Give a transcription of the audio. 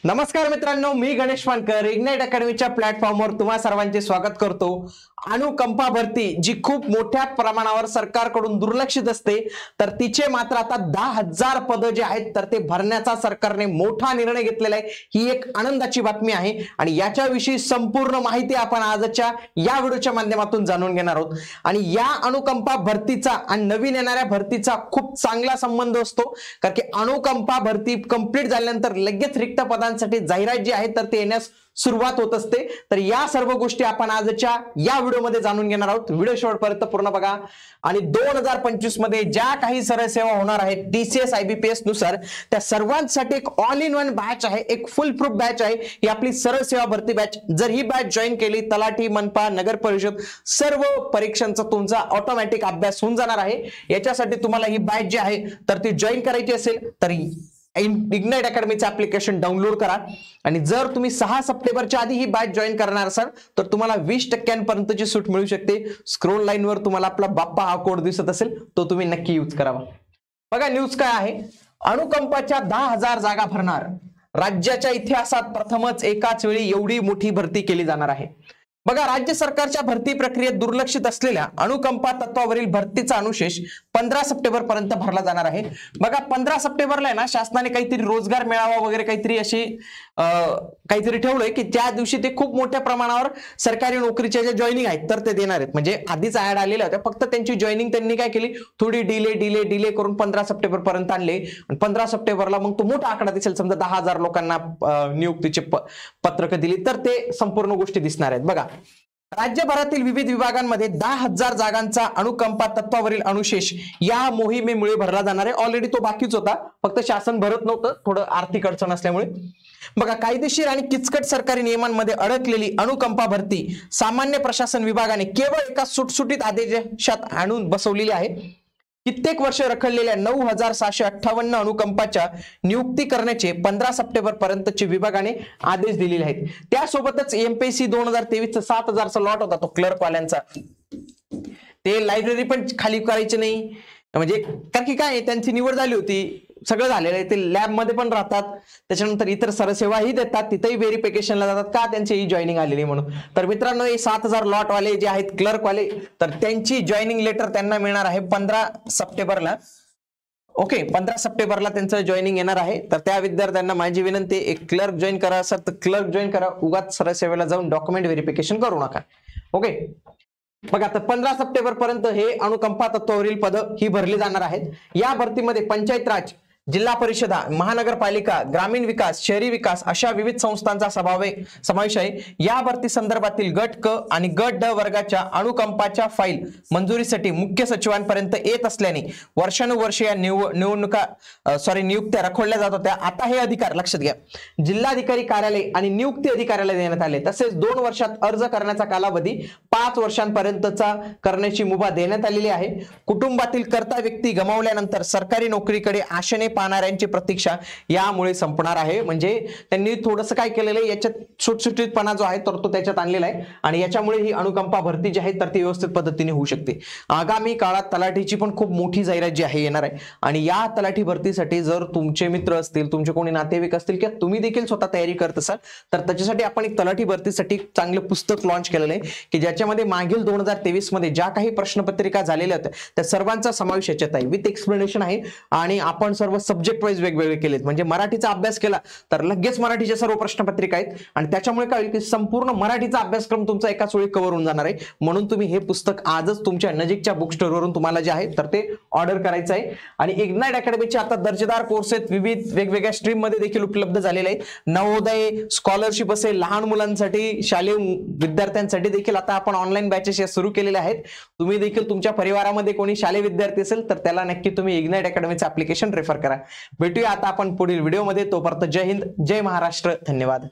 नमस्कार मित्रांनो, मी गणेश मानकर इग्नाइट अकॅडमीच्या प्लॅटफॉर्मवर तुम्हा सर्वांचे स्वागत करतो। अनुकंपा भरती जी खूप मोठ्या प्रमाणावर सरकारकडून दुर्लक्षित असते, तर तिचे मात्र आता 10,000 पद जे आहेत तर ते भरण्याचा सरकारने मोठा निर्णय घेतलेला आहे। ही एक आनंदाची बातमी आहे आणि याच्याविषयी संपूर्ण माहिती आपण आजच्या या व्हिडिओच्या माध्यमातून जाणून घेणार आहोत। आणि या अनुकंपा भरतीचा आणि नवीन येणाऱ्या भरतीचा खूप चांगला संबंध असतो, कारण की अनुकंपा भरती कंप्लीट झाल्यानंतर लगेच रिक्त पदांसाठी जाहिरात जी आहे तर ते येण्यास सुरुवात होत असते। तर या सर्व गोष्टी आपण आजच्या या व्हिडिओमध्ये जाणून घेणार आहोत। व्हिडिओ शेवटपर्यंत पूर्ण बघा। आणि 2025 मध्ये ज्या काही सरळ सेवा होणार आहेत TCS IBPS नुसार, त्या सर्वांसाठी एक ऑल इन वन बॅच आहे, एक फुल प्रूफ बॅच आहे। ही आपली सरळ सेवा भरती बॅच। जर ही बॅच जॉईन केली, तलाठी, मनपा, नगर परिषद सर्व परीक्षांचा तुमचा ऑटोमॅटिक अभ्यास होऊन जाणार आहे। याच्यासाठी तुम्हाला ही बॅच जी आहे तर ती जॉईन करायची असेल तर इग्नाइट अकॅडमीचं ऍप्लिकेशन डाउनलोड करा। आणि जर तुम्ही 6 सप्टेंबरच्या आधी ही बॅच जॉईन करणार असाल तर तुम्हाला 20% सूट मिळू शकते। स्क्रोल लाईनवर तुम्हाला आपला बाप्पा हा कोड दिसत असेल, तो तुम्ही नक्की यूज करावा। बघा न्यूज काय आहे। अनुकंपाच्या 10,000 जागा भरणार, राज्याच्या इतिहासात प्रथमच एकाच वेळी एवढी मोठी भरती केली जाणार आहे। बघा, राज्य सरकारच्या भरती प्रक्रियेत दुर्लक्षित असलेल्या अनुकंपा तत्वावरील भरतीचा अनुशेष 15 सप्टेंबर पर्यंत भरला जाणार आहे। बघा, 15 सप्टेंबरला आहे ना शासनाने काहीतरी रोजगार मेळावा वगैरे काहीतरी अशी काहीतरी ठेवलंय की त्या दिवशी ते खूप मोठ्या प्रमाणावर सरकारी नोकरीच्या ज्या जॉईनिंग आहेत तर ते देणार आहेत। म्हणजे आधीच ऍड आलेल्या होत्या, फक्त त्यांची जॉईनिंग त्यांनी काय केली, थोडी डिले करून 15 सप्टेंबर पर्यंत आणले। आणि 15 सप्टेंबरला मग तो मोठा आकडा दिसेल, समजा 10,000 लोकांना नियुक्तीचे पत्रक दिली तर ते संपूर्ण गोष्टी दिसणार आहेत। बघा, राज्यभरातील विविध विभागांमध्ये 10,000 जागांचा अनुकंपा तत्वावरील अनुशेष या मोहिमेमुळे भरला जाणार आहे। ऑलरेडी तो बाकीच होता, फक्त शासन भरत नव्हतं, थोडं आर्थिक अडचण असल्यामुळे। बघा, कायदेशीर आणि किचकट सरकारी नियमांमध्ये अडकलेली अनुकंपा भरती सामान्य प्रशासन विभागाने केवळ एका सुटसुटीत आदेशात आणून बसवलेली आहे। कित्येक वर्ष रखडलेल्या 9,658 अनुकंपाच्या नियुक्ती करण्याचे 15 सप्टेंबर पर्यंतचे विभागाने आदेश दिलेले आहेत। त्यासोबतच MPSC 2023 7,000चा लॉट होता तो क्लर्क वाल्यांचा, ते लायब्ररी पण खाली करायचे नाही। म्हणजे कारण की काय, त्यांची निवड झाली होती, सगळं झालेलं आहे, ते लॅब मध्ये पण राहतात, त्याच्यानंतर इतर सरसेवाही देतात, तिथेही व्हेरिफिकेशनला जातात का त्यांची ही जॉईनिंग आलेली म्हणून। तर मित्रांनो, हे 7,000 लॉट वाले जे आहेत क्लर्क वाले, तर त्यांची जॉईनिंग लेटर त्यांना मिळणार आहे 15 सप्टेंबरला। ओके, 15 सप्टेंबरला त्यांचं जॉईनिंग येणार आहे। तर त्या विद्यार्थ्यांना माझी विनंती, एक क्लर्क जॉईन करा असेल तर क्लर्क जॉईन करा, उगाच सरसेवेला जाऊन डॉक्युमेंट व्हेरिफिकेशन करू नका। ओके, बघा, तर 15 सप्टेंबर पर्यंत हे अनुकंपा तत्वावरील पद ही भरली जाणार आहेत। या भरतीमध्ये पंचायत राज, जिल्हा परिषदा, महानगरपालिका, ग्रामीण विकास, शहरी विकास अशा विविध संस्थांचा समावेश आहे। या भरती संदर्भातील गट क आणि गट ड वर्गाच्या अनुकंपाच्या फाईल मंजुरीसाठी मुख्य सचिवांपर्यंत येत असल्याने वर्षानुवर्षे या नियुक्त्या रखडल्या जात होत्या। आता हे अधिकार लक्षात घ्या, जिल्हाधिकारी कार्यालय आणि नियुक्ती अधिकाऱ्याला देण्यात आले। तसेच 2 वर्षात अर्ज करण्याचा कालावधी 5 वर्षांपर्यंतचा करण्याची मुभा देण्यात आलेली आहे। कुटुंबातील कर्ता व्यक्ती गमावल्यानंतर सरकारी नोकरीकडे आशेने पाहणाऱ्यांची प्रतीक्षा यामुळे संपणार आहे। म्हणजे त्यांनी थोडंसं काय केलेलं आहे, याच्यात सुटसुटीतपणा जो आहे तर तो त्याच्यात आणलेला आहे आणि याच्यामुळे ही अनुकंपा भरती जी आहे तर ती व्यवस्थित पद्धतीने होऊ शकते। आगामी काळात तलाठीची पण खूप मोठी जाहिरात जी आहे येणार आहे आणि या तलाठी भरतीसाठी जर तुमचे मित्र असतील, तुमचे कोणी नातेवाईक असतील किंवा तुम्ही देखील स्वतः तयारी करत असाल तर त्याच्यासाठी आपण एक तलाठी भरतीसाठी चांगलं पुस्तक लॉन्च केलेलं आहे की ज्याच्यामध्ये मागील 2023 मध्ये ज्या काही प्रश्नपत्रिका झालेल्या होत्या त्या सर्वांचा समावेश याच्यात आहे, विथ एक्सप्लेनेशन आहे। आणि आपण सर्व सब्जेक्ट वाइज वेगवेगळे केलेत, म्हणजे मराठीचा अभ्यास केला तर लगेच मराठीच्या सर्व प्रश्नपत्रिका आहेत आणि त्याच्यामुळे काय होईल की संपूर्ण मराठीचा अभ्यासक्रम तुमचा एकाच वेळी कव्हर होऊन जाणार आहे। म्हणून तुम्ही हे पुस्तक आजच तुमच्या नजीकच्या बुक स्टोर वरून तुम्हाला जे आहे तर ते ऑर्डर करायचं आहे। आणि इग्नाइट अकॅडमीचे आता दर्जेदार कोर्स आहेत, विविध वेगवेगळ्या स्ट्रीम मध्ये देखील उपलब्ध झालेले आहेत। नवोदय स्कॉलरशिप असेल, लहान मुलांसाठी, शालेय विद्यार्थ्यांसाठी देखील आता आपण ऑनलाईन बॅचेस सुरू केलेले आहेत। तुम्ही देखील तुमच्या परिवारामध्ये कोणी शालेय विद्यार्थी असेल तर त्याला नक्की तुम्ही इग्नाइट अकॅडमीचं ऍप्लिकेशन रेफर करा। भेटूया आता आपण पुढील व्हिडिओमध्ये, तोपर्यंत जय हिंद, जय महाराष्ट्र, धन्यवाद।